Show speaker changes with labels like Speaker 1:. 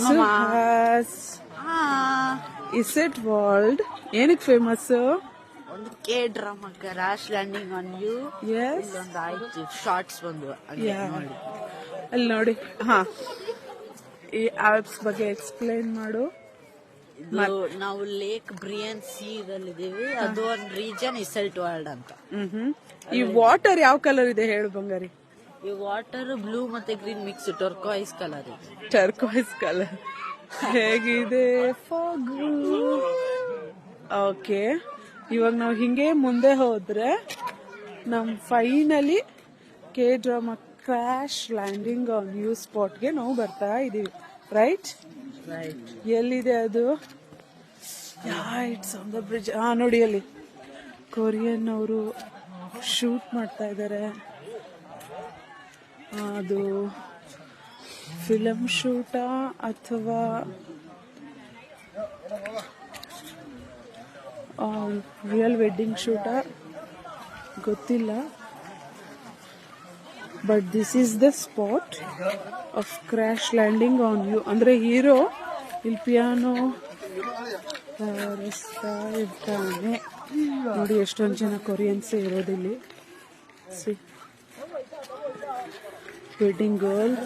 Speaker 1: Suhas is it world ಏನಕ್ಕೆ famous?
Speaker 2: ಒಂದು K drama crash landing on you.
Speaker 1: ಎಸ್,
Speaker 2: ಒಂದು ಆಯ್ತು ಶಾರ್ಟ್ಸ್ ಬಂದು ನೋಡಿ.
Speaker 1: ಅಲ್ಲಿ ನೋಡಿ. ಹಾ, ಈ ಆಲ್ಪ್ಸ್ ಬಗ್ಗೆ ಎಕ್ಸ್ಪ್ಲೈನ್ ಮಾಡು.
Speaker 2: ಇದು ನಾವು ಲೇಕ್ ಬ್ರಿಯನ್ ಸಿ ಇದಲ್ಲಿದ್ದೀವಿ. ಅದು ಒಂದು ರೀಜನ್ ಇಸೆಲ್ಟ್ ವರ್ಲ್ಡ್ ಅಂತ.
Speaker 1: ಈ ವಾಟರ್ ಯಾವ ಕಲರ್ ಇದೆ ಹೇಳು ಬಂಗಾರಿ?
Speaker 2: ಈ ವಾಟರ್ ಬ್ಲೂ ಮತ್ತೆ ಗ್ರೀನ್ ಮಿಕ್ಸ್ ಟರ್ಕಾಯ್ಸ್ ಕಲರ್ ಇದೆ.
Speaker 1: ಟರ್ಕಾಯ್ಸ್ ಕಲರ್ ಹೇಗಿದೆ? ಫಾಗು. ಓಕೆ, ಇವಾಗ ನಾವು ಹಿಂಗೆ ಮುಂದೆ ಹೋದ್ರೆ ನಮ್ ಫೈನಲಿ ಕೆ drama crash landing on you ಸ್ಪಾಟ್ಗೆ ನಾವು ಬರ್ತಾ ಇದೀವಿ. ರೈಟ್? ಎಲ್ಲಿದೆ ಅದು? It's on the bridge. ನೋಡಿ ಅಲ್ಲಿ ಕೊರಿಯನ್ ಅವರು ಶೂಟ್ ಮಾಡ್ತಾ ಇದ್ದಾರೆ. ಅದು ಫಿಲಮ್ ಶೂಟಾ ಅಥವಾ ರಿಯಲ್ ವೆಡ್ಡಿಂಗ್ ಶೂಟಾ ಗೊತ್ತಿಲ್ಲ. But this is the spot of crash landing on you. ಅಂದ್ರೆ ಹೀರೋ ಇಲ್ಲಿ ಪಿಯಾನೋ ಇರ್ತಾನೆ. ನೋಡಿ ಎಷ್ಟೊಂದು ಜನ ಕೊರಿಯನ್ಸ್ ಇರೋದಿಲ್ಲಿ. Wedding girl